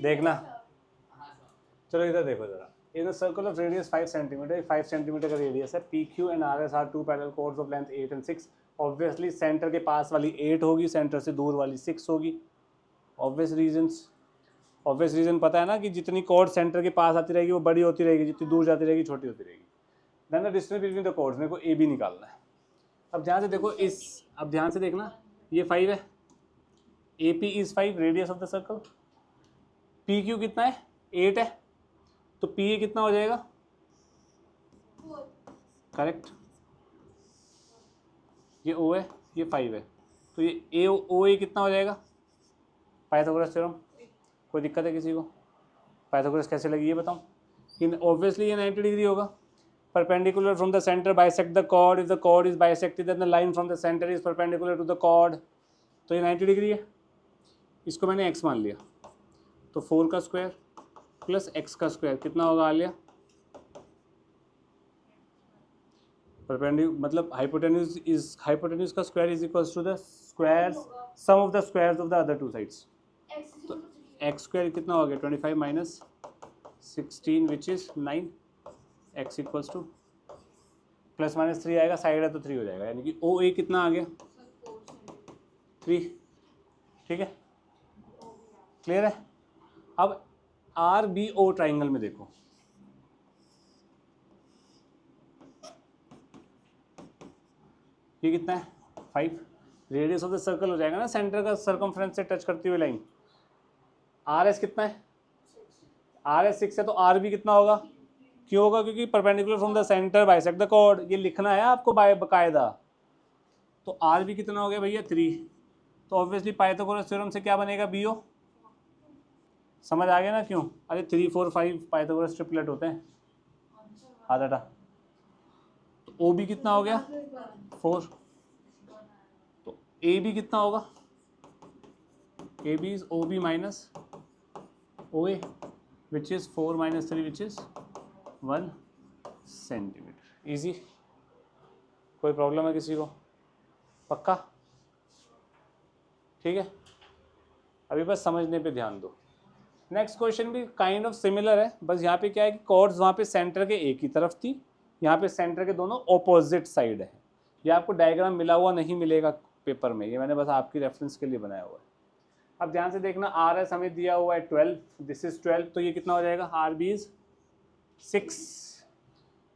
देखना, चलो इधर देखो जरा। In a circle of radius 5 centimetre, 5 centimetre का रेडियस है, P Q and R S are two parallel chords of length 8 and 6। Obviously centre के पास वाली 8 होगी, सेंटर से दूर वाली 6 होगी। ऑब्वियस रीजन पता है ना कि जितनी कॉर्ड सेंटर के पास आती रहेगी वो बड़ी होती रहेगी, जितनी दूर जाती रहेगी छोटी होती रहेगी। Then the distance between the chords, मेरे को ए बी निकालना है। अब ध्यान से देखो अब ध्यान से देखना, ये 5 है, A P is 5, radius of the circle. P Q कितना है, 8 है, तो पी ए कितना हो जाएगा, करेक्ट। ये ओ है, ये 5 है, तो ये ए ओ ए कितना हो जाएगा, पाइथागोरस थ्योरम। कोई दिक्कत है किसी को? पाइथागोरस कैसे लगी ये बताऊं? इन ऑब्वियसली ये 90 डिग्री होगा। Perpendicular from the centre bisect the chord, if the chord is bisected then the line from the centre is perpendicular to the chord. तो ये 90 डिग्री है, इसको मैंने एक्स मान लिया, तो 4 का स्क्वायर प्लस एक्स का स्क्वायर कितना होगा आ लिया, मतलब हाइपोटेन्यूज का square is equals to the square sum of the squares of the other two sides. तो एक्स स्क्वायर कितना हो गया, 25 minus 16 which is 9, x equals to plus minus 3 आएगा, साइड है तो 3 हो जाएगा, यानी कि ओ ए कितना आ गया, 3। ठीक है, क्लियर है? अब आर बी ओ ट्राइंगल में देखो, ये कितना है, 5। रेडियस ऑफ द सर्कल हो जाएगा ना, सेंटर का सर्कमफ्रेंस से टच करती हुई लाइन। आर एस कितना है, आर एस 6 है, तो आर बी कितना होगा, क्यों होगा, क्योंकि perpendicular from the centre bisect the chord, ये लिखना है आपको बकायदा। तो आर बी कितना हो गया भैया, 3। तो ऑब्वियसली पाइथागोरस थ्योरम से क्या बनेगा, बी ओ। समझ आ गया ना क्यों? अरे 3 4 5 पाइथागोरस ट्रिपलेट होते हैं, आधा। तो ओ बी कितना हो गया, 4। तो ए बी कितना होगा, A B is O B minus O A which is 4 minus 3 which is 1 centimetre. Easy? कोई प्रॉब्लम है किसी को? पक्का? ठीक है, अभी बस समझने पे ध्यान दो। नेक्स्ट क्वेश्चन भी काइंड ऑफ सिमिलर है, बस यहाँ पे क्या है कि कॉर्ड्स वहाँ पे सेंटर के एक ही तरफ थी, यहाँ पे सेंटर के दोनों ऑपोजिट साइड है। ये आपको डायग्राम मिला हुआ नहीं मिलेगा पेपर में, ये मैंने बस आपकी रेफरेंस के लिए बनाया हुआ है। अब ध्यान से देखना, आर एस हमें दिया हुआ है 12, दिस इज 12, तो ये कितना हो जाएगा, R B is 6।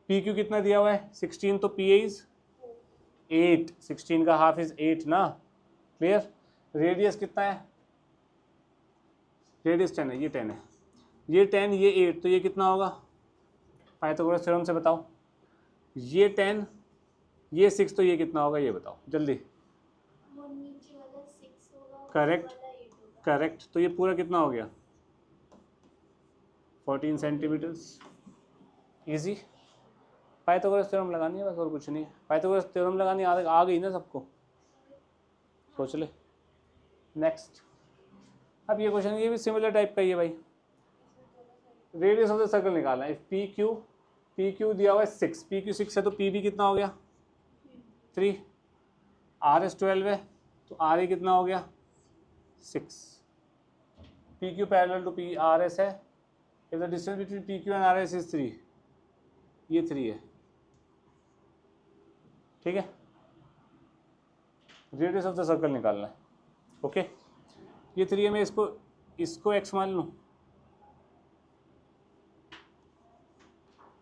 P Q कितना दिया हुआ है, 16, तो पी ए इज 8, 16 का हाफ इज 8 ना, क्लियर। रेडियस कितना है, रेडियस 10 है, ये 10 है, ये 10, ये 8, तो ये कितना होगा, पाइथागोरस थ्योरम से बताओ। ये 10, ये 6, तो ये कितना होगा, ये बताओ जल्दी। करेक्ट, तो ये पूरा कितना हो गया, 14 सेंटीमीटर्स। इजी? पाइथागोरस थ्योरम लगानी है बस, और कुछ नहीं है। पाइथागोरस थ्योरम लगानी आ गई ना सबको, सोच ले। नेक्स्ट, अब ये क्वेश्चन ये भी सिमिलर टाइप का ही है भाई। रेडियस ऑफ द सर्कल निकालना है। पी क्यू दिया हुआ है 6, पी क्यू 6 है, तो पी बी कितना हो गया, 3। आर एस 12 है, तो आर ए कितना हो गया, 6। P Q parallel to P R S है, if the distance between P Q and R S is 3, ये 3 है। ठीक है, रेडियस ऑफ द सर्कल निकालना है। ओके, ये 3 है, मैं इसको एक्स मान लूँ,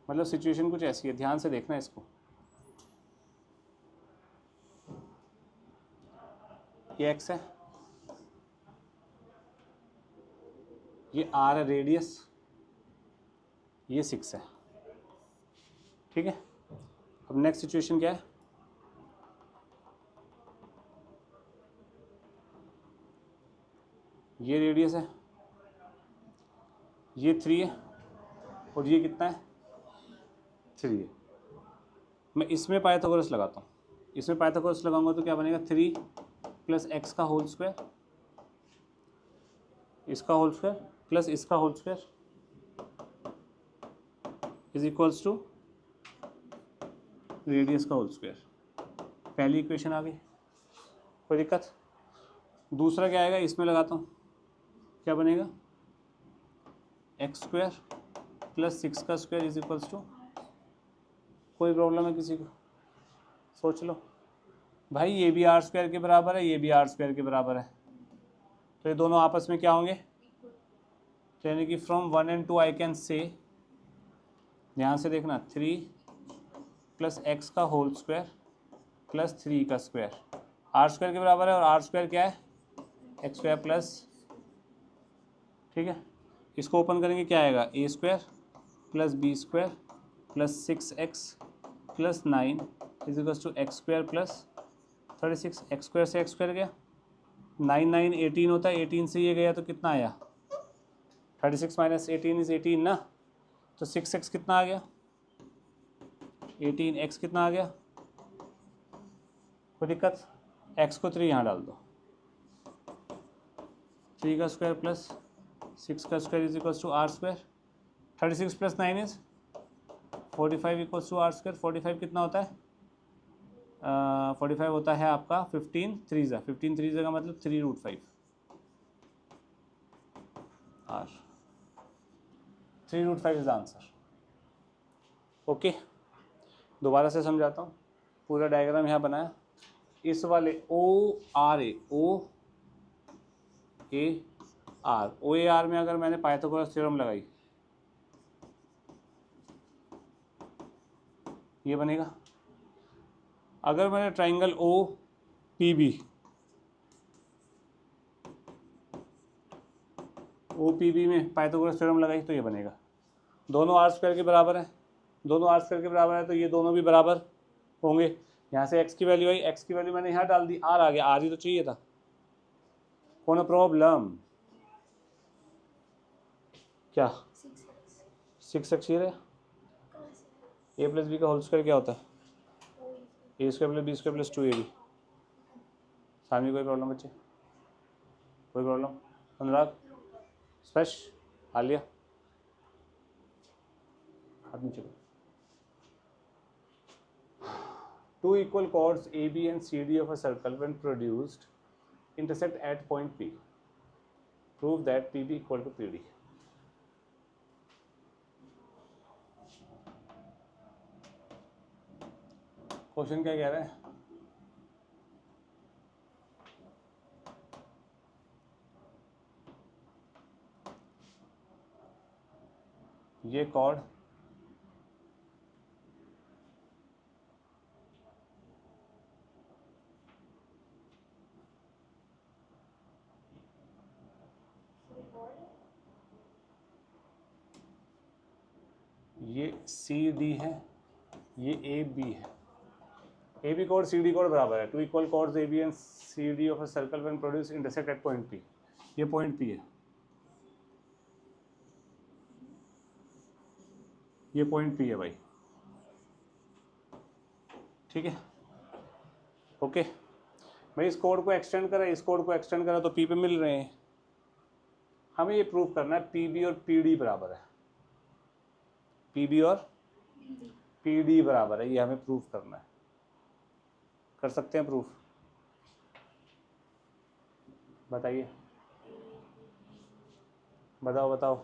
मतलब सिचुएशन कुछ ऐसी है, ध्यान से देखना इसको। ये एक्स है, ये आर है रेडियस, ये 6 है। ठीक है, अब नेक्स्ट सिचुएशन क्या है, ये रेडियस है, ये 3 है, और ये कितना है, 3 है। मैं इसमें पाइथागोरस लगाता हूँ, इसमें पाइथागोरस लगाऊंगा तो क्या बनेगा, 3 प्लस एक्स का होल स्क्वायर, इसका होल स्क्वायर प्लस इसका whole square is equals to radius का होल स्क्वायर। पहली इक्वेशन आ गई, कोई दिक्कत? दूसरा क्या आएगा, इसमें लगाता हूँ, क्या बनेगा, एक्स स्क्वायर प्लस 6 का स्क्वायर इज इक्वल्स टू, कोई प्रॉब्लम है किसी को? सोच लो भाई, ये भी आर स्क्वायर के बराबर है, ये भी आर स्क्वायर के बराबर है, तो ये दोनों आपस में क्या होंगे? तो यानी कि from 1 and 2 I can say, ध्यान से देखना, 3 प्लस एक्स का होल स्क्वायर प्लस 3 का स्क्वायर आर स्क्वायर के बराबर है, और आर स्क्वायर क्या है? एक्स स्क्वायर प्लस, ठीक है, इसको ओपन करेंगे क्या आएगा? A square plus B square plus 6x plus 9 is equals to X square plus 36। X square से एक्स स्क्वायर गया, 9 9 18 होता है, 18 से ये गया तो कितना आया? 36 माइनस 18 इज 18 ना, तो 6x कितना आ गया? 18x कितना आ गया? कोई दिक्कत? x को 3 यहाँ डाल दो, 3 का स्क्वायर प्लस 6 का square is equals to R square, 36 plus 9 is 45 equals to R square. 45 कितना होता है? 45 होता है आपका 15 3 का मतलब 3√5 आर, 3√5 इज आंसर। ओके, दोबारा से समझाता हूँ, पूरा डायग्राम यहाँ बनाया, इस वाले ओ आर ए आर में अगर मैंने पाइथागोरस थ्योरम लगाई, ये बनेगा। अगर मैंने ट्राइंगल ओ पी बी में पाइथागोरस थ्योरम लगाई तो ये बनेगा। दोनों आर स्क्वायर के बराबर है, दोनों आर स्क्वायर के बराबर है, तो ये दोनों भी बराबर होंगे। यहाँ से x की वैल्यू आई, x की वैल्यू मैंने यहाँ डाल दी, आर आ गया, आर ही तो चाहिए था। कौन प्रॉब्लम? क्या 6x ये रहा? a प्लस बी का होल स्क्वायर क्या होता है? A square plus B square plus 2ab। सामने कोई प्रॉब्लम बच्चे? कोई प्रॉब्लम? अनुराग, स्पष्ट? आलिया, हाथ नीचे करो। Two equal chords AB and CD of a circle when produced intersect at point P. Prove that PB equal to PD. Question क्या कह रहा है? ये कॉर्ड ये CD है, ये AB है। AB chord CD chord बराबर है। Two equal chords AB and CD of a circle when produced intersect at point P. ये point P है, ये point P है भाई, ठीक है? ओके भाई, इस कोड को एक्सटेंड करा, इस कोड को एक्सटेंड करा तो P पे मिल रहे हैं। हमें ये प्रूव करना है PB और PD बराबर है, PB और PD बराबर है, ये हमें प्रूव करना है। कर सकते हैं प्रूफ? बताइए, बताओ बताओ।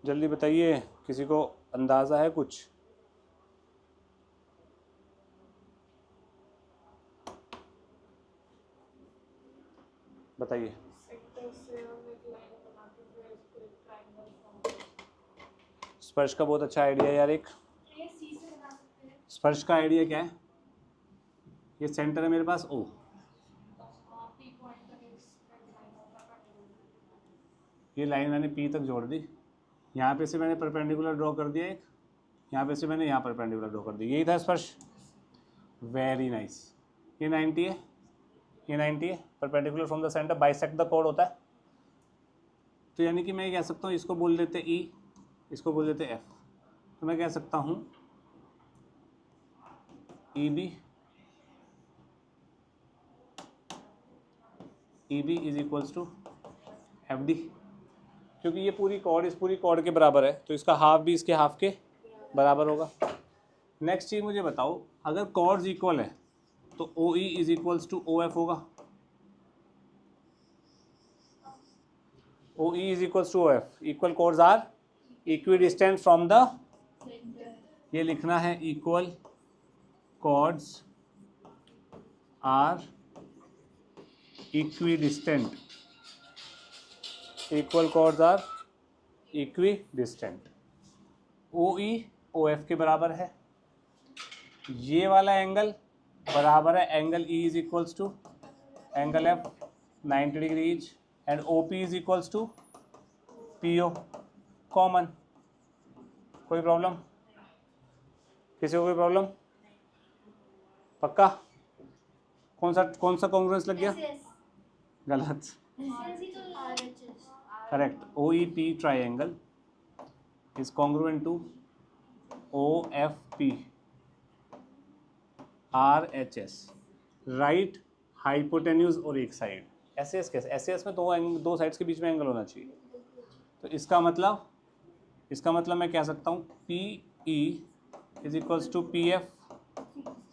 जल्दी बताइए, किसी को अंदाज़ा है कुछ? बताइए। स्पर्श का बहुत अच्छा आइडिया यार। एक स्पर्श का आइडिया क्या है? ये सेंटर है मेरे पास O, ये लाइन मैंने P तक जोड़ दी, यहाँ पे से मैंने परपेंडिकुलर ड्रॉ कर दिया एक, यहाँ पे से मैंने यहाँ परपेंडिकुलर ड्रॉ कर दिया, यही था स्पर्श। Very nice. ये 90 है, ये 90 है, perpendicular from the centre bisect the code होता है। तो यानी कि मैं कह सकता हूँ, इसको बोल देते E, इसको बोल देते F, तो मैं कह सकता हूँ EB is equals to FD, क्योंकि ये पूरी कॉर्ड इस पूरी कॉर्ड के बराबर है, तो इसका हाफ भी इसके हाफ के बराबर होगा। नेक्स्ट चीज़ मुझे बताओ, अगर कॉर्ड्स इक्वल है तो O E is equals to O F होगा, O E is equals to O F, equal chords are equidistant from the, ये लिखना है equal chords are equidistant, equal chords are equidistant, O E O F के बराबर है, ये वाला angle बराबर है angle E is equals to angle F 90 degrees and O P is equals to P O, common. कोई problem, किसी को कोई प्रॉब्लम? पक्का? कौन सा कॉन्ग्रुएंस लग गया? गलत, correct. O E P triangle is congruent to O F P R H S, right hypotenuse और एक साइड। एस एस कैसे? एस एस में दो साइड्स के बीच में एंगल होना चाहिए, तो इसका मतलब मैं कह सकता हूँ P E is equals to P F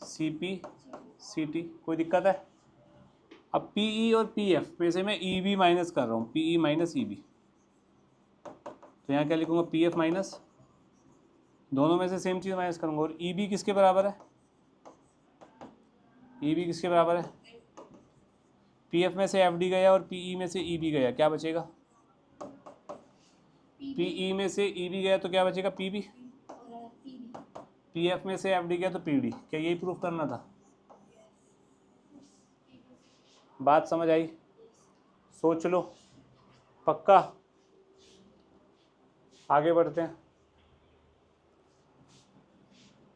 C P C T. कोई दिक्कत है? अब पी ई और पी एफ में से मैं ई बी माइनस कर रहा हूँ, P E minus E B, तो यहाँ क्या लिखूँगा? पी एफ माइनस, दोनों में से सेम चीज़ माइनस करूँगा, और ई बी किसके बराबर है? ई बी किसके बराबर है? पी एफ में से एफ डी गया और पी ई में से ई बी गया, क्या बचेगा? पी ई में से ई बी गया तो क्या बचेगा? P B. पी एफ में से एफ डी गया तो पी डी। क्या यही प्रूफ करना था? बात समझ आई? सोच लो, पक्का? आगे बढ़ते हैं।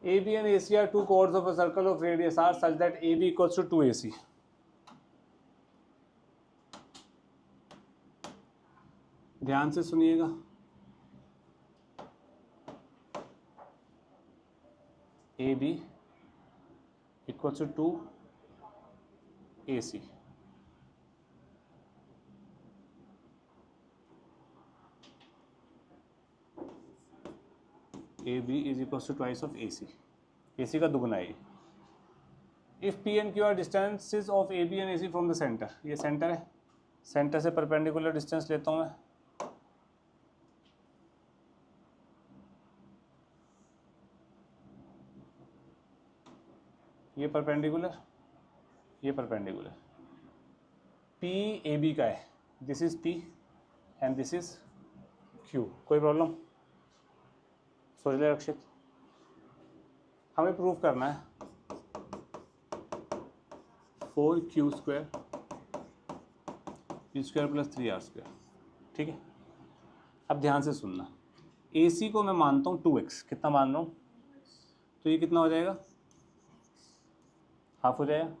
A B and A C are two chords of a circle of radius r such that A B equals to 2ac। ध्यान से सुनिएगा, A B equals to 2ac, A B is equal to twice of A C, A C का दुगना है। If P and Q are distances of A B and A C from the centre, ये centre है, centre से perpendicular distance लेता हूँ मैं, ये परपेंडिकुलर, ये परपेंडिकुलर, पी ए बी का है, this is P and this is Q. कोई प्रॉब्लम? सोच ले रक्षित, हमें प्रूव करना है 4q² p² प्लस 3r², ठीक है। अब ध्यान से सुनना, AC को मैं मानता हूँ 2x, कितना मान रहा हूँ? तो ये कितना हो जाएगा? हाफ हो जाएगा।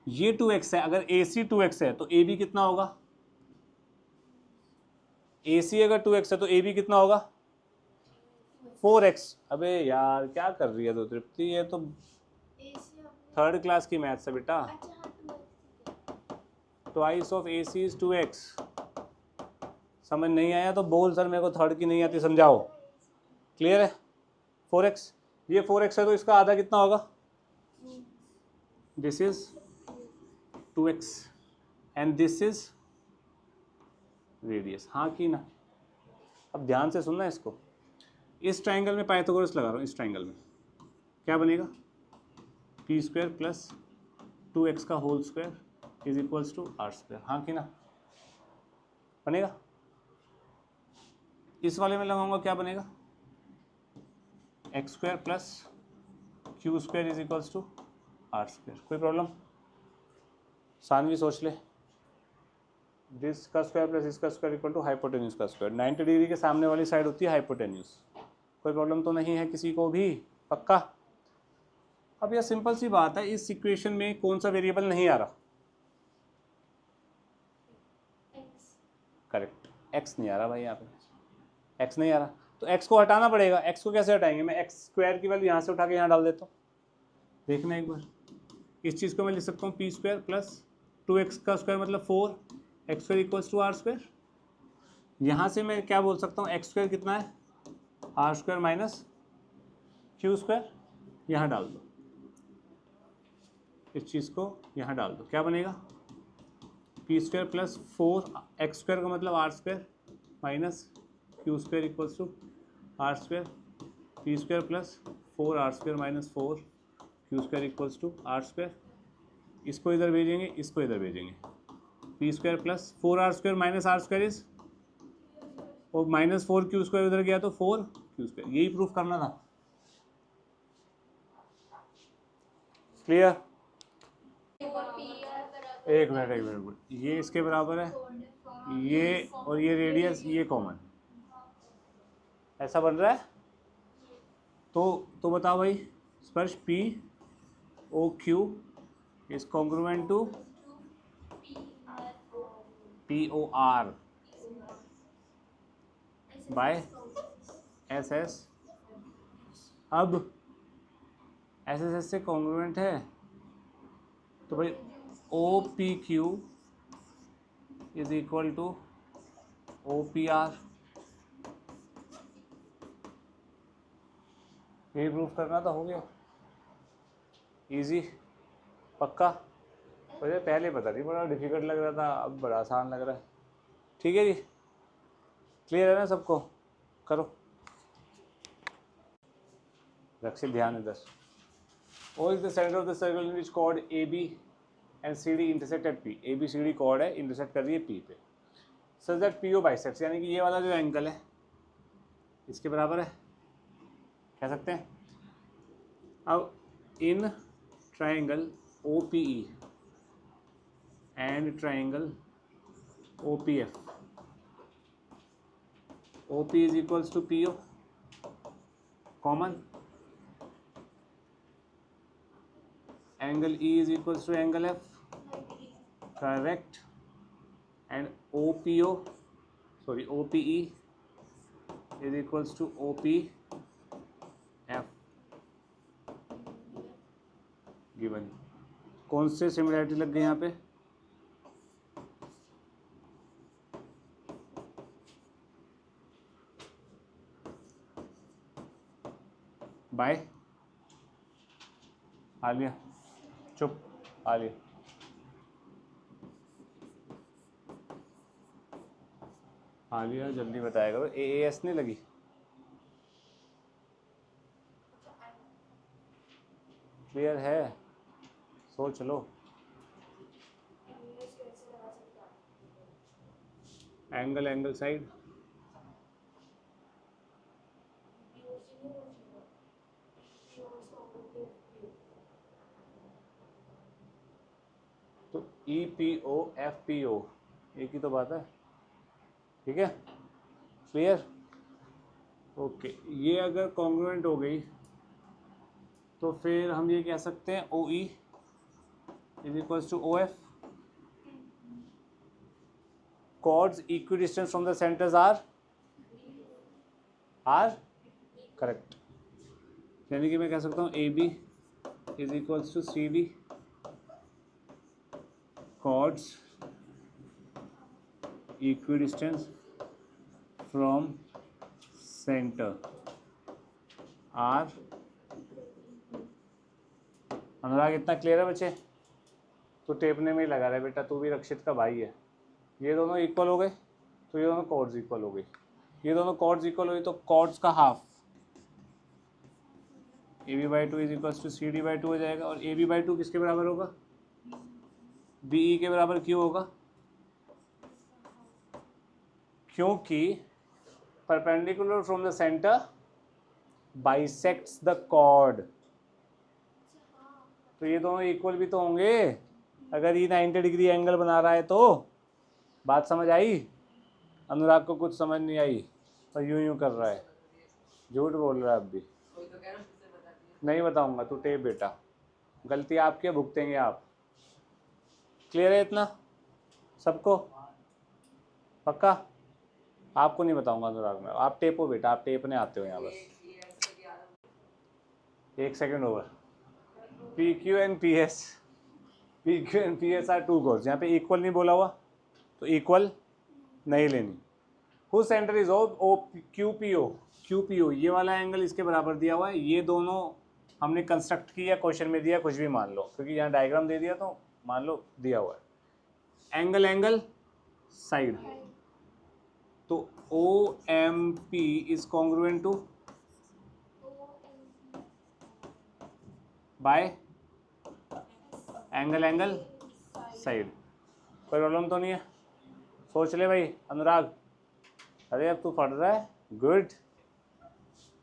ये 2x है, अगर AC 2x है तो AB कितना होगा? AC अगर 2x है तो AB कितना होगा? 4x। अबे यार क्या कर रही है तो तृप्ति, ये तो 3rd क्लास की मैथ्स है बेटा। Twice of AC is 2x। समझ नहीं आया तो बोल सर मेरे को 3rd की नहीं आती, समझाओ। क्लियर है? 4x, ये 4x है तो इसका आधा कितना होगा? This is 2x and this is radius. हाँ की ना? अब ध्यान से सुनना इसको, इस ट्राइंगल में पाइथागोरस लगा रहा हूँ, इस ट्राइंगल में क्या बनेगा? p² प्लस 2x का whole square is equals to r²। हाँ कि ना? बनेगा। इस वाले में लगाऊंगा, क्या बनेगा? x² plus q² is equals to r²। कोई प्रॉब्लम? सानवी सोच ले, दिस का स्क्वायर प्लस इसका स्क्वायर इक्वल टू हाइपोटेन्यूज का स्क्वायर। 90 डिग्री के सामने वाली साइड होती है हाइपोटेन्यूज। कोई प्रॉब्लम तो नहीं है किसी को भी? पक्का? अब यह सिंपल सी बात है, इस इक्वेशन में कौन सा वेरिएबल नहीं आ रहा? करेक्ट, x नहीं आ रहा भाई, यहाँ पे x नहीं आ रहा, तो x को हटाना पड़ेगा। x को कैसे हटाएंगे? मैं x² की वैल्यू यहाँ से उठा के यहाँ डाल देता हूँ। देखना एक बार, इस चीज़ को मैं लिख सकता हूँ p² प्लस 2x का स्क्वायर मतलब 4x² इक्वल्स टू r²। यहाँ से मैं क्या बोल सकता हूँ? x² कितना है? r² minus q²। यहाँ डाल दो, इस चीज़ को यहाँ डाल दो, क्या बनेगा P square plus 4 X square का मतलब R square minus Q square equals to R square, P square plus 4 R square minus 4 Q square equals to R square. इसको इधर भेजेंगे, इसको इधर भेजेंगे, P square plus 4 R square minus R square is, और minus 4 Q square उधर गया तो 4 क्यू स्क्वायर, यही प्रूफ करना था। क्लियर? एक मिनट, ये इसके बराबर है, ये और ये रेडियस ये कॉमन, ऐसा बन रहा है। तो बताओ भाई, Sparsh P O Q is congruent to P O R by S S. अब एस एस एस से कॉन्ग्रुएंट है तो भाई O P Q is equal to O P R, यही प्रूफ करना था, हो गया इजी, पक्का। मुझे पहले पता नहीं, बड़ा डिफिकल्ट लग रहा था, अब बड़ा आसान लग रहा है। ठीक है जी, क्लियर है ना सबको? करो रक्षित, ध्यान इधर। O is the centre of the circle in which chord A B and C D intersect at P. A B C D chord है, इंटरसेक्ट कर रही है पी पे, such that P O bisects, यानी कि ये वाला जो एंगल है इसके बराबर है, कह सकते हैं। अब in triangle O P E and triangle O P F, O P is equals to P O common, angle E is equals to angle F, correct, and O P O sorry O P E is equals to O P F given. कौन से similarity लग गई यहाँ पे? Bye Alia, चुप आलिया, आलिया जल्दी बताया करो, ए एस नहीं लगी? क्लियर है? सोच लो। एंगल एंगल साइड, तो E P O F P O एक ही तो बात है। ठीक है, क्लियर? ओके, ये अगर कॉन्ग्रुएंट हो गई तो फिर हम ये कह सकते हैं O E is equals to O F. chords equidistant from the centers are correct, यानी कि मैं कह सकता हूँ A B is equals to C D, chords equidistant from center are। Anurag इतना क्लियर है बच्चे? तू टेपने में ही लगा रहा है बेटा, तू भी रक्षित का भाई है। ये दोनों इक्वल हो गए तो ये दोनों कॉर्ड्स इक्वल हो गई, ये दोनों कॉर्ड्स इक्वल हो गई तो कॉर्ड्स का half A B by two is equals to C D by two हो जाएगा, और ए बी बाई टू किसके बराबर होगा? बी ई के बराबर क्यों होगा? क्योंकि perpendicular from the centre bisects the chord, तो ये दोनों इक्वल भी तो होंगे अगर ये 90 डिग्री एंगल बना रहा है तो। बात समझ आई? अनुराग को कुछ समझ नहीं आई और यूं कर रहा है, झूठ बोल रहा है अब भी। नहीं बताऊंगा, तू टेप बेटा, गलती आपकी है, भुगतेंगे आप। क्लियर है इतना सबको? पक्का? आपको नहीं बताऊंगा अनुराग में, आप टेपो बेटा, आप टेपने आते हो यहाँ बस। एक second over. P Q and P S are two chords, यहाँ पे इक्वल नहीं बोला हुआ तो इक्वल नहीं लेनी। Who centre is O Q P O, ये वाला एंगल इसके बराबर दिया हुआ है, ये दोनों हमने कंस्ट्रक्ट किया, क्वेश्चन में दिया, कुछ भी मान लो, क्योंकि यहाँ डायग्राम दे दिया तो मान लो दिया हुआ है। एंगल एंगल साइड, तो O M P is congruent to by angle angle side. कोई प्रॉब्लम तो नहीं है? सोच ले भाई अनुराग। अरे अब तू पढ़ रहा है, गुड।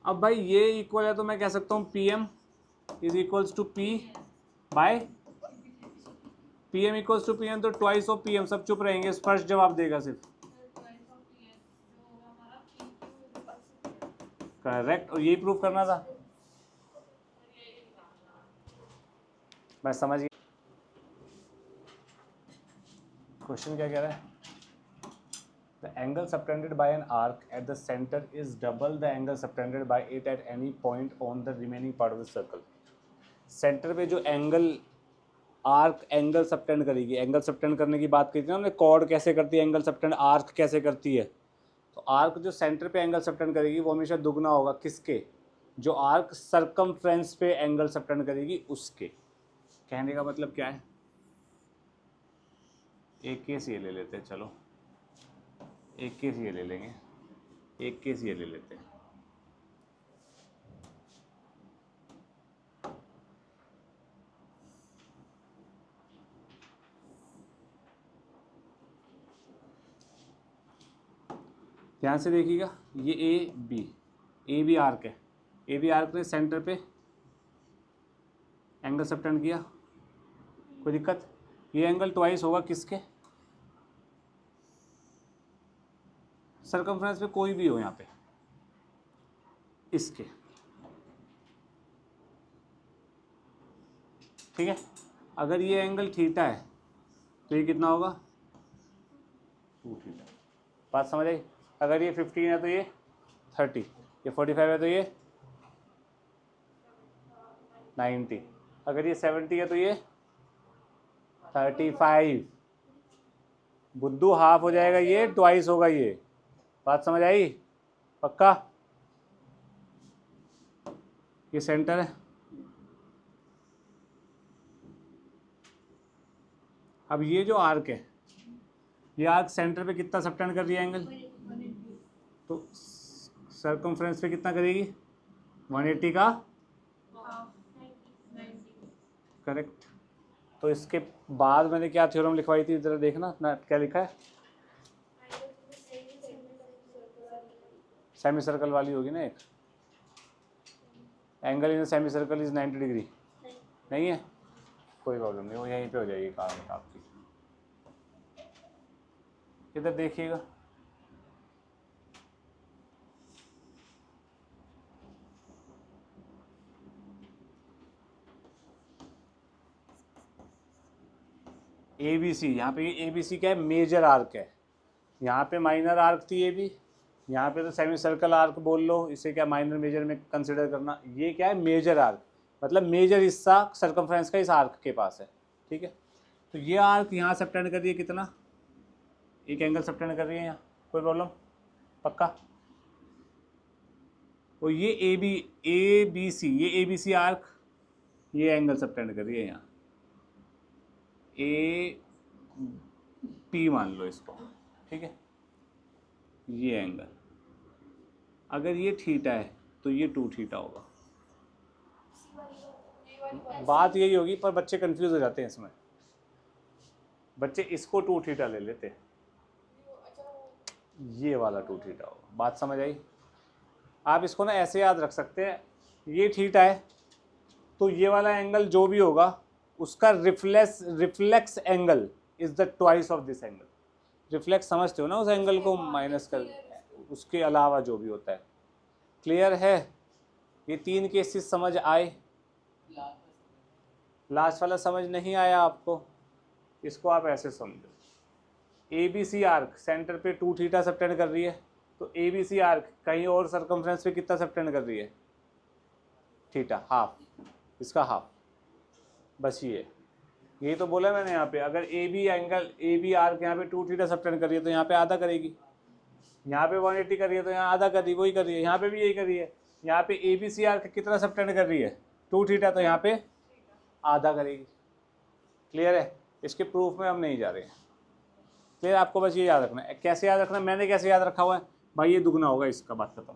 अब भाई ये इक्वल है तो मैं कह सकता हूँ P M is equals to P by P M equals to P M, तो ट्वाइस ऑफ पी एम। सब चुप रहेंगे, फर्स्ट जवाब देगा सिर्फ। करेक्ट, और यही प्रूफ करना था। मैं समझ गया क्वेश्चन क्या कह रहा है। The angle subtended bye an arc at the centre is double the angle subtended bye it at any point on the remaining part of the circle. Centre पे जो एंगल आर्क एंगल सबटेंड करेगी, angle subtend करने की बात की थी ना हमने, कॉर्ड कैसे करती है एंगल सबटेंड, आर्क कैसे करती है। तो आर्क जो सेंटर पे एंगल सबटेंड करेगी वो हमेशा दुगना होगा किसके, जो आर्क सरकमफ्रेंस पे एंगल सबटेंड करेगी उसके। कहने का मतलब क्या है, एक केस ये ले लेते हैं, चलो एक केस ये ले लेंगे, एक केस ये ले लेते हैं। ध्यान से देखिएगा, ये ए बी आर्क है, ए बी आर्क ने सेंटर पे एंगल सबटेंड किया, कोई दिक्कत। ये एंगल ट्वाइस होगा किसके, सरकमफ्रेंस पे कोई भी हो यहाँ पे, इसके, ठीक है। अगर ये एंगल थीटा है तो ये कितना होगा, 2 थीटा। बात समझ आई। अगर ये 15 है तो ये 30, ये 45 है तो ये 90, अगर ये 70 है तो ये 35। बुद्धू हाफ हो जाएगा, ये ट्वाइस होगा ये। बात समझ आई, पक्का। ये सेंटर है, अब ये जो आर्क है, ये आर्क सेंटर पे कितना सबटेंड कर रही है एंगल, तो सरकमफ्रेंस पे कितना करेगी, 180 का करेक्ट। तो इसके बाद मैंने क्या थ्योरम लिखवाई थी, जरा देखना ना क्या लिखा है, सेमी सर्कल वाली होगी ना एक, angle in semi circle is 90 degree. नहीं है, कोई प्रॉब्लम नहीं, वो यहीं पे हो जाएगी काम आपकी। इधर देखिएगा, ए बी सी, यहाँ पे ए बी सी क्या है, मेजर आर्क है। यहाँ पे माइनर आर्क थी ए बी, यहाँ पे तो सेमी सर्कल आर्क बोल लो, इसे क्या माइनर मेजर में कंसिडर करना। ये क्या है, मेजर आर्क, मतलब मेजर हिस्सा सरकमफ्रेंस का इस आर्क के पास है, ठीक है। तो ये आर्क यहाँ सबटेंड कर रही है कितना, एक एंगल सबटेंड कर रही है यहाँ, कोई प्रॉब्लम, पक्का। और ये ए बी सी, ये ए बी सी आर्क, ये एंगल सबटेंड कर रही है यहाँ, ए पी मान लो इसको, ठीक है। ये एंगल अगर ये थीटा है तो ये 2 थीटा होगा। बात यही होगी, पर बच्चे कंफ्यूज हो जाते हैं इसमें, बच्चे इसको 2 थीटा ले लेते हैं, ये वाला 2 थीटा होगा। बात समझ आई। आप इसको ना ऐसे याद रख सकते हैं, ये थीटा है तो ये वाला एंगल जो भी होगा उसका reflex angle is the twice of this angle. Reflex समझते हो ना, उस एंगल को माइनस कर, उसके अलावा जो भी होता है। क्लियर है, ये 3 केसेस समझ आए। लास्ट वाला समझ नहीं आया आपको, इसको आप ऐसे समझो, A B C arc centre पे 2 थीटा सबटेंड कर रही है, तो ए बी सी आर्क कहीं और सरकमफ्रेंस पे कितना सबटेंड कर रही है, थीटा, हाफ, इसका हाफ। बस यही तो बोला मैंने यहाँ पे, अगर ए बी आर्क यहाँ पे 2 थीटा सबटेंड कर रही है तो यहाँ पे आधा करेगी, यहाँ पे 180 कर रही है तो यहाँ आधा कर रही, वही कर रही है, यहाँ पे भी यही कर रही है। यहाँ पे ए बी सी आर्क कितना सबटेंड कर रही है, 2 थीटा, तो यहाँ पे आधा करेगी। क्लियर है? इसके प्रूफ में हम नहीं जा रहे हैं। क्लियर? आपको बस ये याद रखना है। कैसे याद रखना है? मैंने कैसे याद रखा हुआ है भाई, ये दुगना होगा इसका, बात खत्म।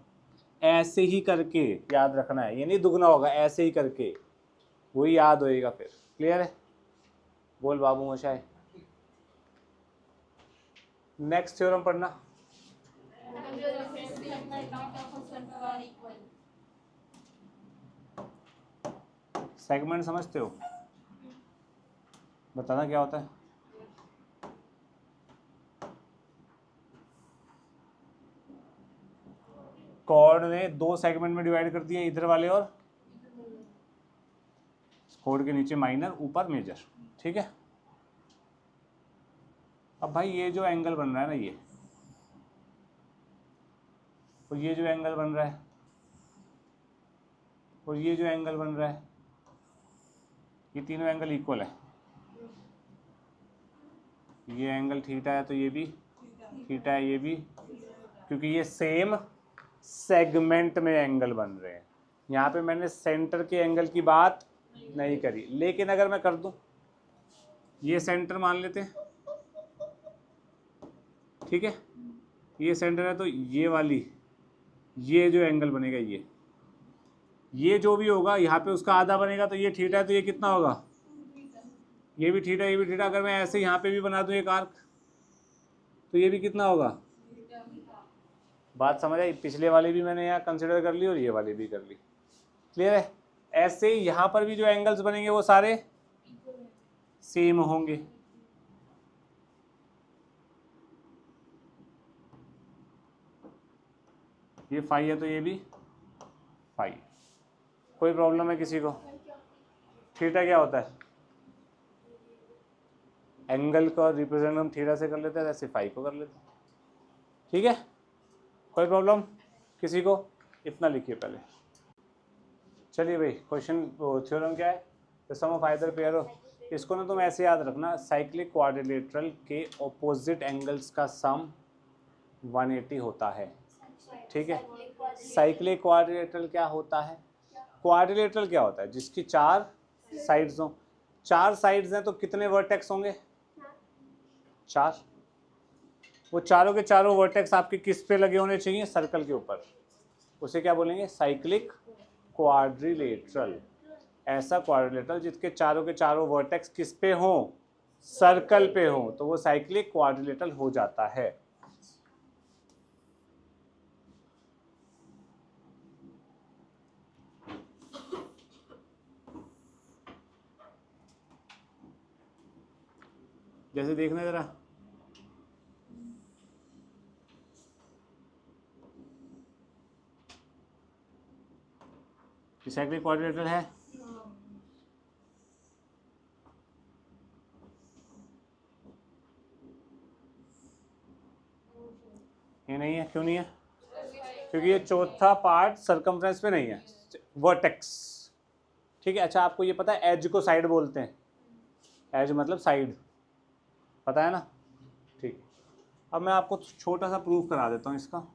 ऐसे ही करके याद रखना है, ये नहीं दुगना होगा, ऐसे ही करके वही याद होएगा फिर। क्लियर है? बोल बाबू मोशाय। नेक्स्ट थ्योरम पढ़ना। सेगमेंट समझते हो? बताना क्या होता है। कॉर्ड ने 2 सेगमेंट में डिवाइड कर दिया, इधर वाले और कॉर्ड के नीचे माइनर, ऊपर मेजर। ठीक है? अब भाई ये जो एंगल बन रहा है ना, ये और ये जो एंगल बन रहा है और ये जो एंगल बन रहा है, ये तीनों एंगल इक्वल है। ये एंगल थीटा है तो ये भी थीटा है, ये भी, क्योंकि ये सेम सेगमेंट में एंगल बन रहे हैं। यहाँ पे मैंने सेंटर के एंगल की बात नहीं करी, लेकिन अगर मैं कर दूं, ये सेंटर मान लेते हैं, ठीक है, ये सेंटर है, तो ये वाली, ये जो एंगल बनेगा, ये जो भी होगा यहाँ पे उसका आधा बनेगा, तो ये थीटा है, तो ये कितना होगा, ये भी थीटा, ये भी थीटा। अगर मैं ऐसे यहाँ पे भी बना दूं एक आर्क, तो ये भी कितना होगा। बात समझ आई? पिछले वाली भी मैंने यहाँ कंसिडर कर ली और ये वाली भी कर ली। क्लियर है? ऐसे ही यहाँ पर भी जो एंगल्स बनेंगे वो सारे सेम होंगे। ये फाई है तो ये भी फाई। कोई प्रॉब्लम है किसी को? थीटा क्या होता है? एंगल का रिप्रेजेंट हम थीटा से कर लेते हैं, ऐसे फाई को कर लेते हैं। ठीक है? कोई प्रॉब्लम किसी को? इतना लिखिए पहले। चलिए भाई, क्वेश्चन थ्योरम क्या है? The sum of either pair of, इसको ना तुम ऐसे याद रखना, साइक्लिक क्वाड्रिलेटरल के ऑपोजिट एंगल्स का सम 180 होता है। ठीक है? साइक्लिक क्वाड्रिलेटरल क्या होता है? क्वाड्रिलेटरल क्या होता है? जिसकी 4 साइड्स हों। 4 साइड्स हैं तो कितने वर्टेक्स होंगे? 4। वो चारों के चारों वर्टेक्स आपके किस पे लगे होने चाहिए? सर्कल के ऊपर। उसे क्या बोलेंगे? Cyclic quadrilateral. ऐसा क्वाड्रिलेटरल जिसके चारों के चारों वर्टेक्स किस पे हों? सर्कल पे हों, तो वो साइक्लिक क्वाड्रिलेटरल हो जाता है। जैसे देखना जरा, साइक्लिक क्वाड्रिलेटरल है। ये नहीं है, क्यों नहीं है? क्योंकि ये चौथा पार्ट सरकमफ्रेंस पे नहीं है, वर्टेक्स। ठीक है? अच्छा, आपको ये पता है एज को साइड बोलते हैं? एज मतलब साइड, पता है ना? ठीक है, अब मैं आपको छोटा सा प्रूफ करा देता हूँ इसका।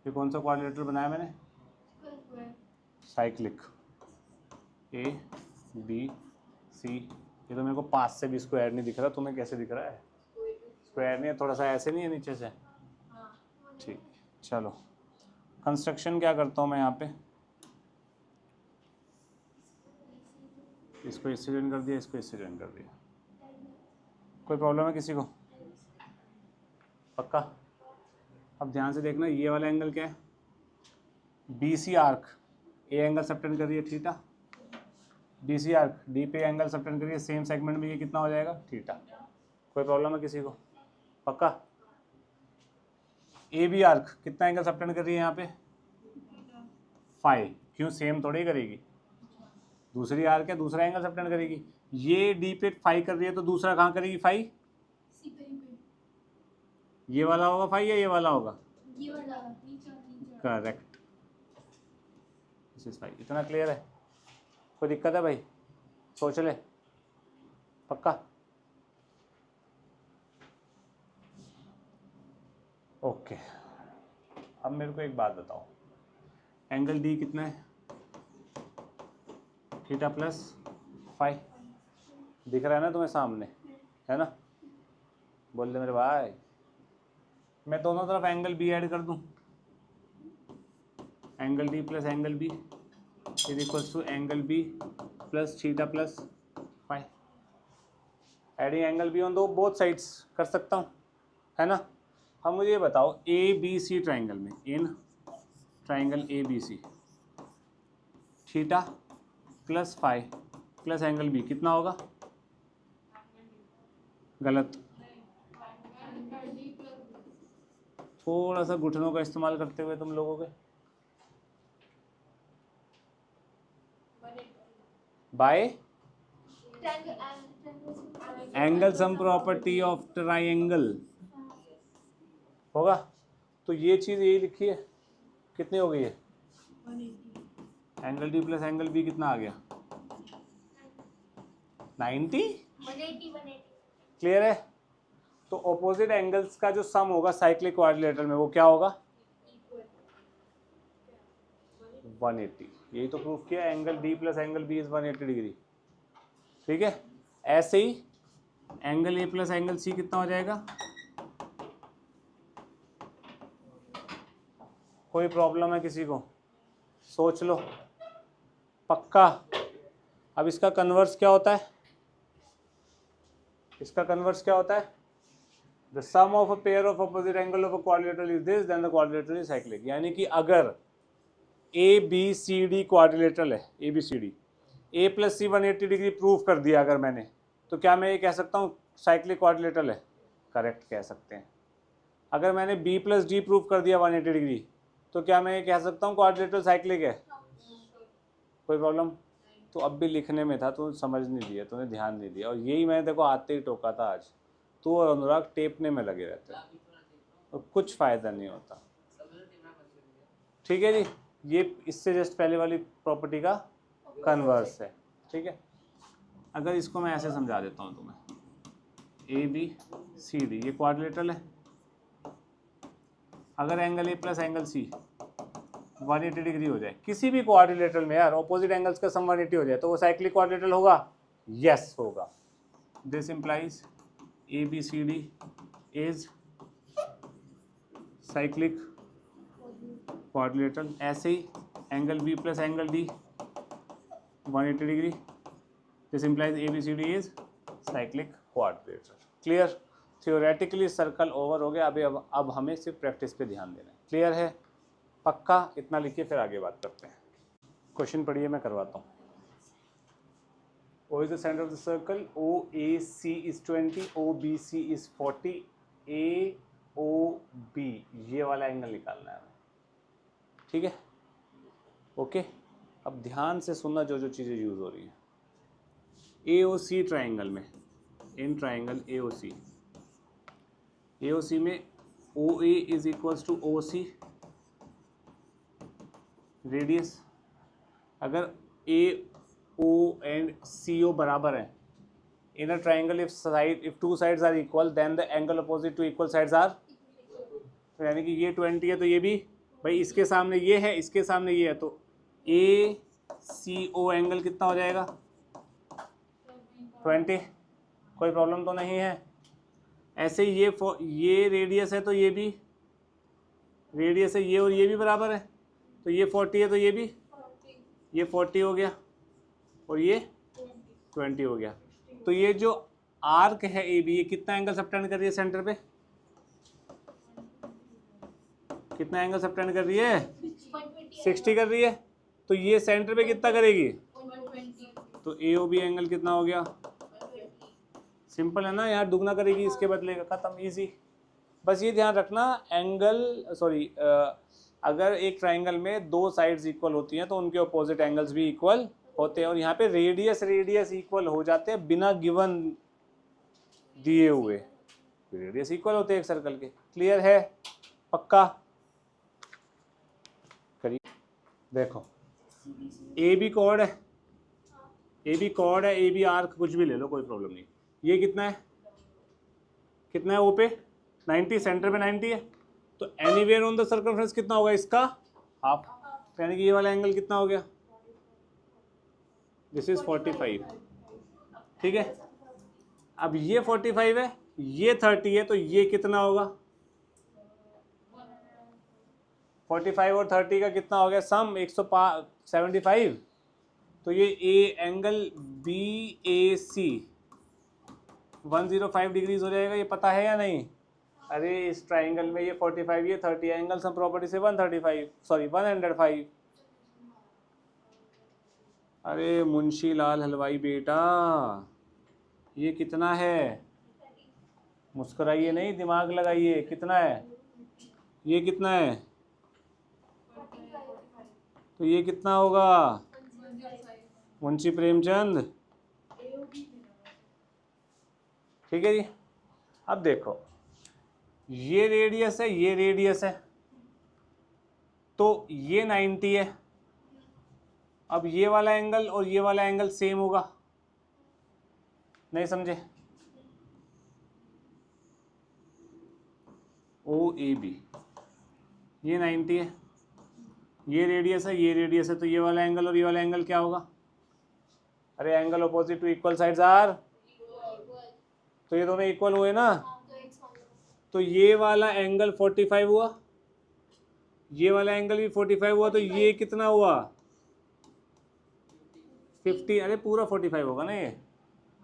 ये कौन सा क्वाड्रिलेटरल बनाया मैंने? Cyclic A B C. ये तो मेरे को 5 से भी स्क्वायर नहीं दिख रहा, तुम्हें कैसे दिख रहा है? स्क्वायर नहीं है, थोड़ा सा ऐसे नहीं है नीचे से? ठीक, चलो कंस्ट्रक्शन क्या करता हूँ मैं यहाँ पे, इसको इससे ज्वाइन कर दिया, इसको इससे ज्वाइन कर दिया। कोई प्रॉब्लम है किसी को? पक्का? अब ध्यान से देखना, ये वाला एंगल क्या है? BC arc, A angle subtend कर रही है थीटा, BC आर्क डी पे एंगल सबटेंड करिए, सेम सेगमेंट में ये कितना हो जाएगा? थीटा। कोई प्रॉब्लम है किसी को? पक्का? AB आर्क कितना एंगल सबटेंड कर रही है यहाँ पे? फाई। क्यों? सेम थोड़ी करेगी, दूसरी आर्क है, दूसरा एंगल सबटेंड करेगी। ये डी पे फाई कर रही है तो दूसरा कहाँ करेगी फाई? ये वाला होगा फाई या ये वाला होगा? Correct, this is five. इतना क्लियर है? कोई दिक्कत है भाई? सोच ले, पक्का? ओके, अब मेरे को एक बात बताओ, एंगल डी कितना है? थीटा प्लस फाइव, दिख रहा है ना तुम्हें सामने, है ना? बोल दे मेरे भाई, मैं दोनों तरफ एंगल बी ऐड कर दूं, angle D plus angle B is equals to angle B plus theta plus five. Adding angle B on दो बोथ साइड्स कर सकता हूँ, है ना? अब मुझे ये बताओ, ए बी सी ट्राइंगल में, in triangle A B C, theta plus five plus angle B कितना होगा? गलत, थोड़ा सा घुटनों का इस्तेमाल करते हुए तुम लोगों के, bye angle sum property of triangle होगा। तो ये चीज यही लिखी है, कितनी हो गई है? Angle D plus angle B कितना आ गया? 90। क्लियर है? तो ऑपोजिट एंगल्स का जो सम होगा साइक्लिक क्वाड्रिलेटरल में वो क्या होगा? 180। यही तो प्रूफ किया, angle D plus angle B is 180 degree. ठीक है, ऐसे ही angle A plus angle C कितना हो जाएगा? कोई प्रॉब्लम है किसी को? सोच लो, पक्का? अब इसका कन्वर्स क्या होता है? इसका कन्वर्स क्या होता है? The sum of a pair of opposite angle of a quadrilateral is this, then the quadrilateral is cyclic. यानी कि अगर A B C D quadrilateral है, A B C D, A plus C 180 degree proof कर दिया अगर मैंने, तो क्या मैं ये कह सकता हूँ साइक्लिक क्वाड्रिलेटरल है? करेक्ट, कह सकते हैं। अगर मैंने बी प्लस डी प्रूफ कर दिया 180 डिग्री, तो क्या मैं ये कह सकता हूँ क्वाड्रिलेटरल साइक्लिक है? कोई प्रॉब्लम? तो अब भी लिखने में था, तूने समझ नहीं दिया, तूने ध्यान नहीं दिया, और यही मैंने देखो आते ही टोका था आज। तू और अनुराग टेपने में लगे रहते हैं, तो कुछ फ़ायदा नहीं होता। ठीक है जी, ये इससे जस्ट पहले वाली प्रॉपर्टी का कन्वर्स है। ठीक है, अगर इसको मैं ऐसे समझा देता हूँ तुम्हें, ए बी सी डी ये क्वाड्रिलेटरल है। अगर angle A plus angle C 180 degree हो जाए किसी भी क्वाड्रिलेटरल में यार, ऑपोजिट एंगल्स का सम 180 हो जाए, तो वो साइक्लिक क्वाड्रिलेटरल होगा? यस होगा। This implies A B C D is cyclic quadrilateral. ऐसे ही angle B plus angle D 180 degree, this implies A B C D is cyclic quadrilateral. Clear? Theoretically circle over हो गया। अभी अब हमें सिर्फ प्रैक्टिस पे ध्यान देना है। क्लियर है? पक्का? इतना लिखिए, फिर आगे बात करते हैं। क्वेश्चन पढ़िए, मैं करवाता हूँ। O is the center of the circle, OAC is 20, OBC is 40, AOB ये वाला एंगल निकालना है हमें। ठीक है, ओके। अब ध्यान से सुनना जो जो चीज़ें यूज़ हो रही हैं। AOC ट्राइंगल में, इन ट्राइंगल AOC में OA is equals to OC radius. अगर AO एंड CO बराबर हैं, in a triangle if two sides are equal then the angle opposite to equal sides are, तो यानी कि ये 20 है तो ये भी, भाई इसके सामने ये है, इसके सामने ये है, तो ACO एंगल कितना हो जाएगा? 20। कोई प्रॉब्लम तो नहीं है? ऐसे ही ये रेडियस है तो ये भी रेडियस है, ये और ये भी बराबर है, तो ये 40 है तो ये भी, ये 40 हो गया और ये 20 हो गया। तो ये जो आर्क है AB, ये कितना एंगल सबटेंड कर रही है सेंटर पे? कितना एंगल सबटेंड कर रही है? 60 कर रही है। तो ये सेंटर पे कितना करेगी? तो AOB एंगल कितना हो गया? सिंपल है ना यार, दुगना करेगी इसके बदले का, खत्म, इजी। बस ये ध्यान रखना, अगर एक ट्राइंगल में दो साइड्स इक्वल होती हैं तो उनके अपोजिट एंगल्स भी इक्वल होते हैं, और यहाँ पे रेडियस इक्वल हो जाते हैं बिना गिवन दिए हुए। रेडियस इक्वल होते हैं एक सर्कल के। क्लियर है? पक्का? देखो ए बी कॉर्ड है, ए बी कॉर्ड है, ए बी आर्क, कुछ भी ले लो कोई प्रॉब्लम नहीं। ये कितना है, कितना है ओ पे 90, सेंटर पे 90 है, तो एनीवेयर ऑन द सर्कमफ्रेंस कितना होगा इसका हाफ, यानी कि ये वाला एंगल कितना हो गया, दिस इज 45, ठीक है। अब ये 45 है, ये 30 है, तो ये कितना होगा 45 और 30 का कितना हो गया सम 175, तो ये A angle B A C 105 degrees हो जाएगा, ये पता है या नहीं। अरे इस ट्राइंगल में ये 45 ये 30 एंगल सम प्रॉपर्टी से 135 सॉरी 105। अरे मुंशी लाल हलवाई बेटा ये कितना है, मुस्कुराइए नहीं दिमाग लगाइए, कितना है, ये कितना है, तो ये कितना होगा मुंशी प्रेमचंद, ठीक है जी। अब देखो ये रेडियस है, ये रेडियस है, तो ये 90 है, अब ये वाला एंगल और ये वाला एंगल सेम होगा, नहीं समझे, ओ ए बी ये 90 है, ये रेडियस है, ये रेडियस है, तो ये वाला एंगल और ये वाला एंगल क्या होगा, अरे angle opposite to equal sides are, तो ये दोनों इक्वल हुए ना, तो ये वाला एंगल 45 हुआ, ये वाला एंगल भी 45 हुआ, तो ये कितना हुआ 50, अरे पूरा 45 होगा ना ये,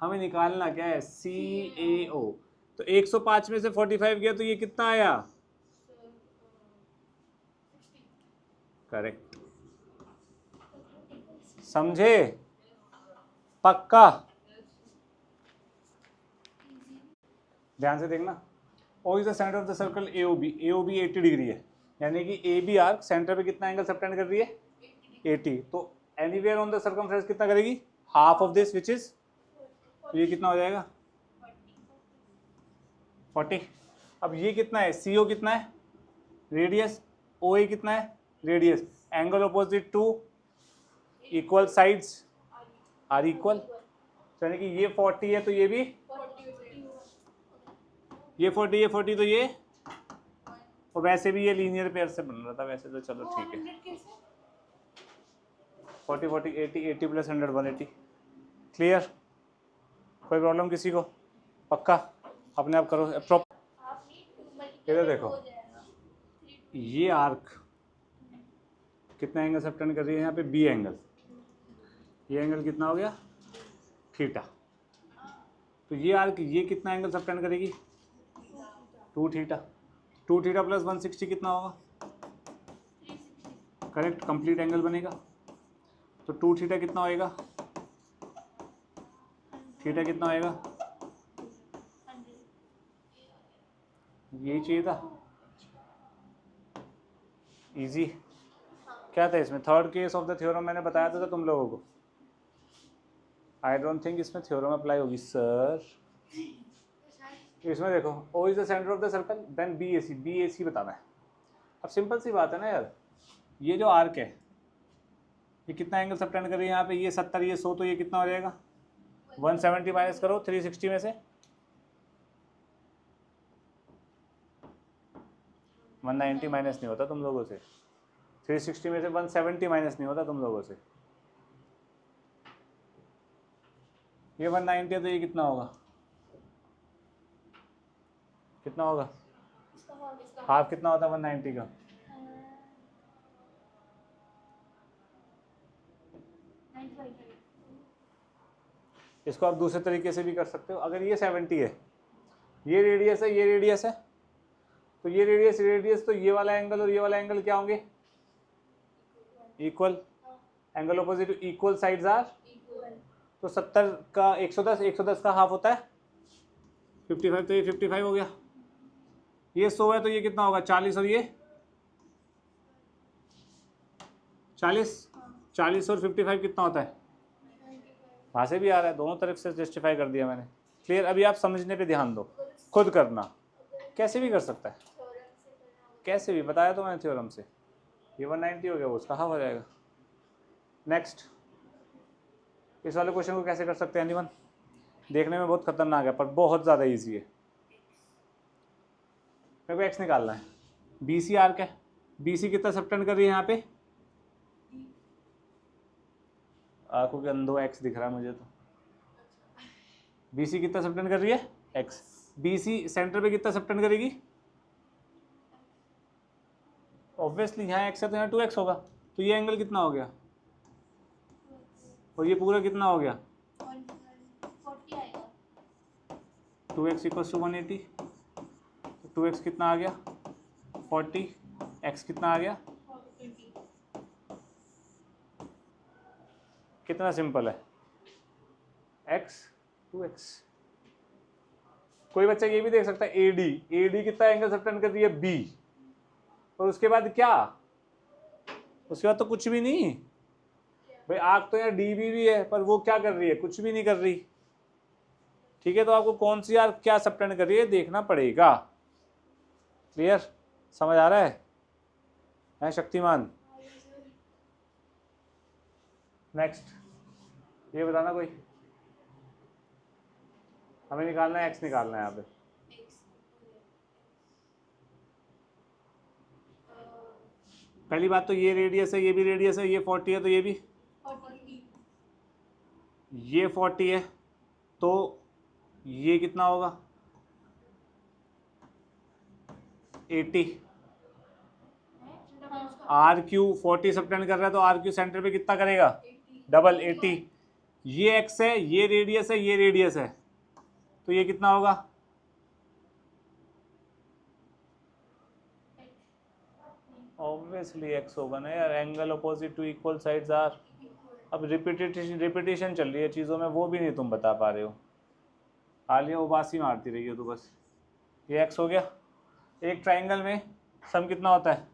हमें निकालना क्या है सी ए ओ, तो 105 में से 45 गया तो ये कितना आया, करेक्ट, समझे, पक्का, ध्यान से देखना। O is the centre of the circle A O B 80 degree है, यानी कि ए बी आर्क सेंटर पे कितना एंगल सबटेंड कर रही है 80, तो एनीवेयर ऑन द सर्कमफ्रेंस कितना करेगी half of this which is, तो ये कितना हो जाएगा 40। अब ये कितना है सी ओ कितना है रेडियस, ओ ए कितना है radius, angle opposite to equal sides are equal, यानी कि ये 40 है तो ये भी ये 40 ये 40, तो ये, और वैसे भी ये लीनियर पेयर से बन रहा था वैसे तो, चलो ठीक है 40 40 80 80 प्लस 100 180, क्लियर, कोई प्रॉब्लम किसी को, पक्का, अपने आप करो इधर देखो, ये आर्क कितना एंगल सबटेंड कर रही है यहाँ पे बी एंगल, ये एंगल कितना हो गया थीटा, तो ये आर्क ये कितना एंगल सबटेंड करेगी 2 थीटा, 2 थीटा प्लस 160 कितना होगा, करेक्ट, कंप्लीट एंगल बनेगा, तो 2 थीटा कितना होएगा, थीटा कितना होएगा, यही चाहिए था, इजी, क्या था इसमें, third case of the theorem मैंने बताया था तुम लोगों को, आई डोंट थिंक इसमें थ्योरम अप्लाई होगी सर, इसमें देखो O is the centre of the circle then B A C बताना है। अब सिंपल सी बात है ना यार, ये जो आर्क है ये कितना एंगल सबटेंड कर रही है यहाँ पे, ये 70 ये 100, तो ये कितना हो जाएगा 170 माइनस करो 360 में से 190 माइनस नहीं होता तुम लोगों से, 360 में से 170 माइनस नहीं होता तुम लोगों से, ये 190 है तो ये कितना होगा, कितना होगा हाफ कितना होता है 190 का, इसको आप दूसरे तरीके से भी कर सकते हो, अगर ये 70 है, ये रेडियस है, ये रेडियस है, तो ये रेडियस तो ये वाला एंगल और ये वाला एंगल क्या होंगे equal, angle opposite equal sides are, तो 70 का 110 का हाफ होता है 55, तो ये 55 हो गया, ये 100 है तो ये कितना होगा 40, और ये 40 और 55 कितना होता है, वहाँ से भी आ रहा है, दोनों तरफ से जस्टिफाई कर दिया मैंने, क्लियर। अभी आप समझने पे ध्यान दो, खुद करना, कैसे भी कर सकता है, कैसे भी बताया तो मैंने थ्योरम से, ये 190 हो गया वो उसका हाफ हो जाएगा। नेक्स्ट, इस वाले क्वेश्चन को कैसे कर सकते हैं एनीवन? देखने में बहुत खतरनाक है पर बहुत ज़्यादा इजी है। मेरे को एक्स निकालना है, बी सी आर क्या है, बी सी कितना सबटेंड कर रही है यहाँ पे? आंखों के अंदर एक्स दिख रहा है मुझे तो। बी सी कितना सबटेंड कर रही है? एक्स। बी सी सेंटर पे कितना सबटेंड करेगी? ऑब्वियसली यहाँ एक्स है तो यहाँ 2x होगा, तो ये एंगल कितना हो गया और ये पूरा कितना हो गया? 2x इक्वल्स टू 180, 2x कितना आ गया? 40, x कितना आ गया? कितना सिंपल है, x 2x। कोई बच्चा ये भी देख सकता है AD, AD कितना एंगल सबटेंड कर रही है? B, और उसके बाद क्या? उसके बाद तो कुछ भी नहीं भाई, आग तो यहाँ DB भी है पर वो क्या कर रही है? कुछ भी नहीं कर रही। ठीक है, तो आपको कौन सी आग क्या सबटेंड कर रही है देखना पड़ेगा। क्लियर? समझ आ रहा है शक्तिमान? नेक्स्ट, ये बताना कोई, हमें निकालना है एक्स, निकालना है यहाँ पे। पहली बात तो ये रेडियस है, ये भी रेडियस है, ये 40 है तो ये भी 40, ये 40 है तो ये कितना होगा? 80। आर क्यू 40 सबटेंड कर रहा है तो आर क्यू सेंटर पे कितना करेगा? डबल 80। ये एक्स है, ये रेडियस है, ये रेडियस है तो ये कितना होगा? ऑब्वियसली एक्स होगा ना यार, angle opposite to equal sides are. अब रिपीटेशन चल रही है चीज़ों में, वो भी नहीं तुम बता पा रहे हो, आलिया उबासी मारती रही हो तो बस। ये एक्स हो गया। एक ट्राइंगल में सम कितना होता है?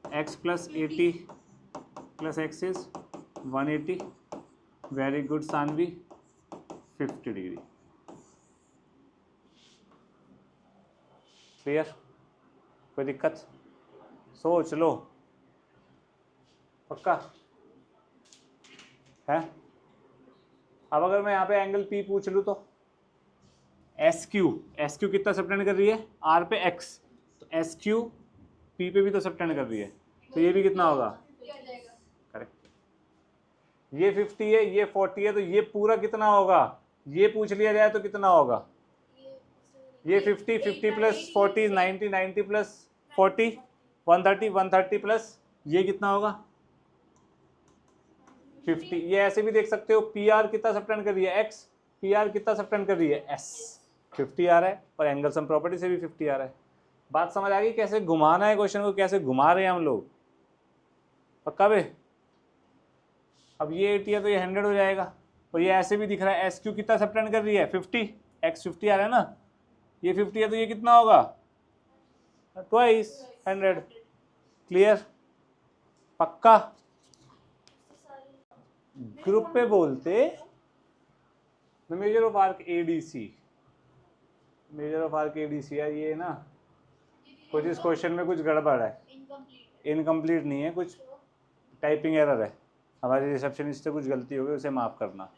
X plus 80 plus X is 180। Very good Sanvi, 50 degree. Clear? कोई दिक्कत? सोच लो, पक्का है? अब अगर मैं यहाँ पे एंगल P पूछ लूँ तो एस क्यू कितना सबटेंड कर रही है? R पे X, तो एस क्यू P पे भी तो सबटेंड कर रही है तो ये भी कितना होगा? करेक्ट। ये 50 है, ये 40 है तो ये पूरा कितना होगा? ये पूछ लिया जाए तो कितना होगा? ये 50 प्लस 40 90, 90 प्लस 40 130, 130 प्लस ये कितना होगा? 50। ये ऐसे भी देख सकते हो, पी आर कितना सबटेंड कर रही है? X, पी आर कितना सबटेंड कर रही है? S। 50 आ रहा है और एंगल सम प्रॉपर्टी से भी 50 आ रहा है। बात समझ आ गई कैसे घुमाना है क्वेश्चन को, कैसे घुमा रहे हैं हम लोग? पक्का बे? अब ये 80 है तो ये 100 हो जाएगा, और ये ऐसे भी दिख रहा है एस क्यू कितना सबटेंड कर रही है? 50, X 50 आ रहा है ना, ये 50 है तो ये कितना होगा? ट्वाइस 100। क्लियर? पक्का? ग्रुप पे बोलते measure of arc ADC, measure of arc ADC यार, ये ना कुछ इस क्वेश्चन में कुछ गड़बड़ है, इनकम्प्लीट नहीं है, कुछ टाइपिंग एरर है, हमारे रिसेप्शनिस्ट से कुछ गलती हो गई, उसे माफ़ करना।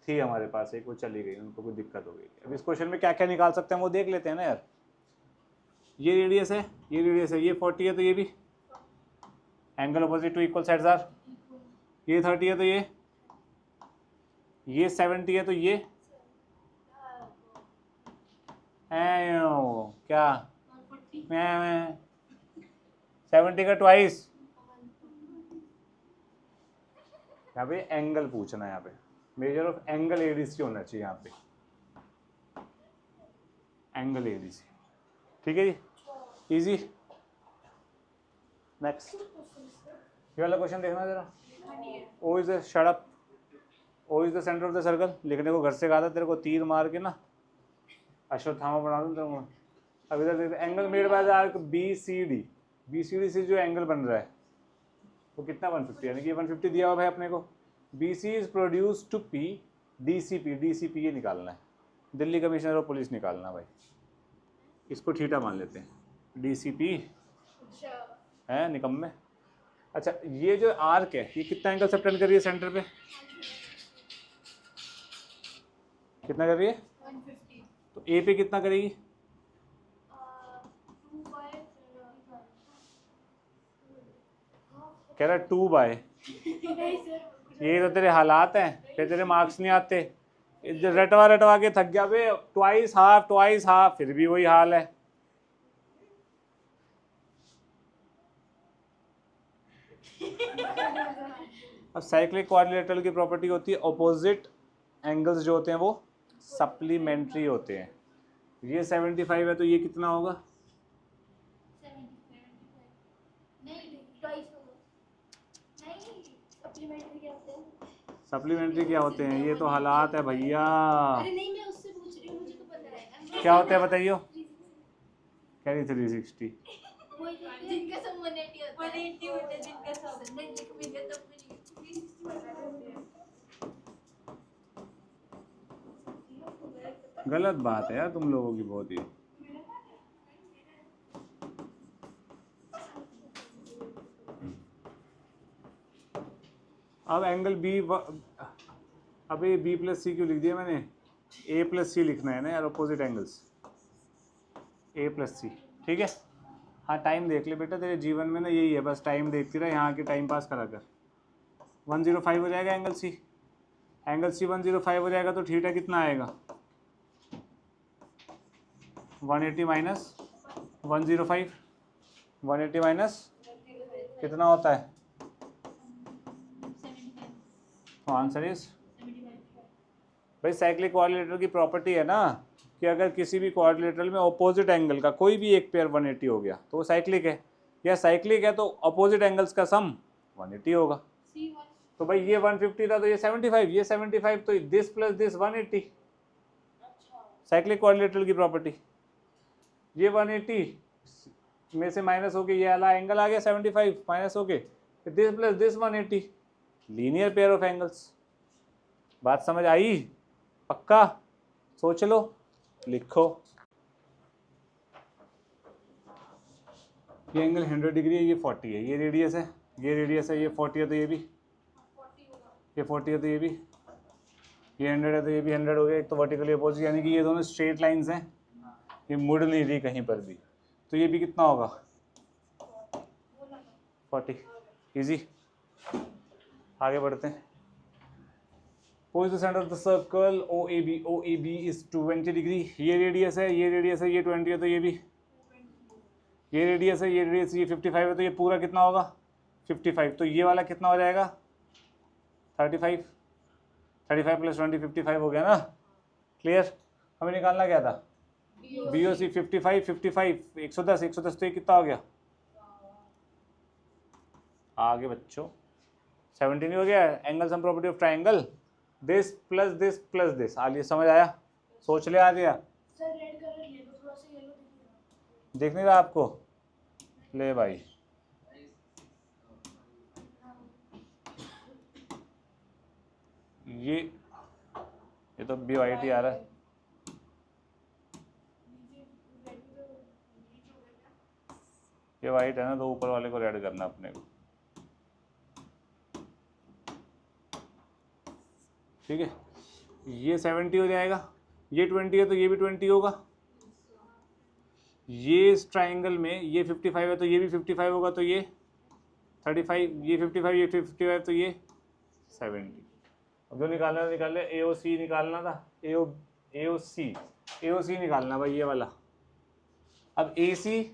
थी हमारे पास एक, वो चली गई, उनको कुछ दिक्कत हो गई। अब इस क्वेश्चन में क्या क्या निकाल सकते हैं वो देख लेते हैं ना यार। ये रेडियस है, ये रेडियस है, ये 40 है तो ये भी angle opposite to equal sides are. ये 30 है तो ये 70 है तो ये क्या? मैं 70 का ट्वाइस। यहाँ पे एंगल पूछना है, यहाँ पे मेजर ऑफ एंगल ADC होना चाहिए, यहाँ पे एंगल ADC। ठीक है जी, इजी। नेक्स्ट, ये वाला क्वेश्चन देखना जरा। O is the shut up, O is the centre of the circle. लिखने को घर से कहा था तेरे को, तीर मार के ना अश्वत्थामा बना दूँ तेरे को। अब इधर देखते, angle made by the arc BCD, BCD से जो एंगल बन रहा है वो कितना? 150, यानी कि 150 दिया हुआ है अपने को। BC is produce to P, DCP ये निकालना है, दिल्ली कमिश्नर ऑफ पुलिस निकालना भाई, इसको थीटा मान लेते हैं। DCP है निकम्मे। अच्छा ये जो आर्क है ये कितना एंगल सबटेंड कर रही है सेंटर पे, कितना कर रही है? 150। तो ए पे कितना करेगी? 2 by कह रहा 2 बाय, नहीं सर, ये तो तेरे हालात हैं, फिर तेरे मार्क्स नहीं आते। रटवा रटवा के थक गया बे, ट्वाइस हाफ, फिर भी वही हाल है। अब साइक्लिक क्वाड्रिलेटरल की प्रॉपर्टी होती है ऑपोजिट एंगल्स जो होते हैं वो सप्लीमेंट्री होते हैं। ये 75 है तो ये कितना होगा? 75 नहीं ट्वाइस होगा। नहीं सप्लीमेंट्री क्या होते हैं? सप्लीमेंट्री क्या होते हैं? ये तो हालात है भैया। अरे नहीं मैं उससे पूछ रही हूँ, मुझे तो पता है। क्या होते हैं बताइयो? कह रही 360। जिनका सब 180 होता है जिनका सब नहीं लिख भी दे तब भी नहीं 360 बता देते हैं। गलत बात है यार तुम लोगों की बहुत ही। अब एंगल बी, अब ये बी प्लस सी क्यों लिख दिया मैंने? ए प्लस सी लिखना है ना यार, अपोजिट एंगल्स ए प्लस सी, ठीक है। हाँ टाइम देख ले बेटा, तेरे जीवन में ना यही है बस, टाइम देखती रहे, यहाँ के टाइम पास करा कर। 105 हो जाएगा एंगल सी, एंगल सी 105 हो जाएगा तो थीटा कितना आएगा? 180 माइनस 105, 180 माइनस कितना होता है? आंसर इज भाई साइक्लिक क्वाड्रिलेटरल की प्रॉपर्टी है ना कि अगर किसी भी क्वाड्रिलेटरल में ऑपोजिट एंगल का कोई भी एक पेयर 180 हो गया तो वो साइक्लिक है, या साइक्लिक है तो ऑपोजिट एंगल्स का सम 180 होगा। तो भाई ये 150 था तो ये 75, ये 75 तो this plus this 180, cyclic quadrilateral की प्रॉपर्टी। ये 180 में से माइनस होके ये वाला एंगल आ गया 75 माइनस होके, this plus this 180, linear pair of angles. बात समझ आई? पक्का? सोच लो, लिखो। ये एंगल 100 डिग्री है, ये 40 है, ये रेडियस है, ये रेडियस है, ये 40 है तो ये भी, ये 40 है तो ये भी, ये 100 है तो ये भी 100 हो गया। एक तो वर्टिकली अपोजिट, यानी कि ये दोनों स्ट्रेट लाइंस हैं, ये मुड़ नहीं रही कहीं पर भी, तो ये भी कितना होगा? 40। इजी। आगे बढ़ते हैं। Who is the center of the circle OAB? OAB is 20 degree. ये रेडियस है, ये रेडियस है, ये 20 है तो ये भी, ये रेडियस है, ये रेडियस, ये 55 है तो ये पूरा कितना होगा? 55। तो ये वाला कितना हो जाएगा? 35। 35 प्लस 20 55 हो गया ना? क्लियर? हमें निकालना क्या था? BOC 55 55 110 110 तो ये कितना हो गया? आगे बच्चों 17 हो गया। Angle sum property of triangle, this plus this plus this. आलिए समझ आया? सोच ले आ गया? सर रेड कलर ले लो, थोड़ा सा येलो दिख नहीं रहा आपको? ले भाई, ये तो भी वाइट ही आ रहा है। ये वाइट है ना तो ऊपर वाले को रेड करना अपने को, ठीक है। ये 70 हो जाएगा, ये 20 है तो ये भी 20 होगा। ये इस ट्राइंगल में ये 55 है तो ये भी 55 होगा, तो ये 35, ये 55, ये 55 तो ये 70। अब जो निकालना था निकाल ले। AOC निकालना था, AOC निकालना भाई, ये वाला। अब AC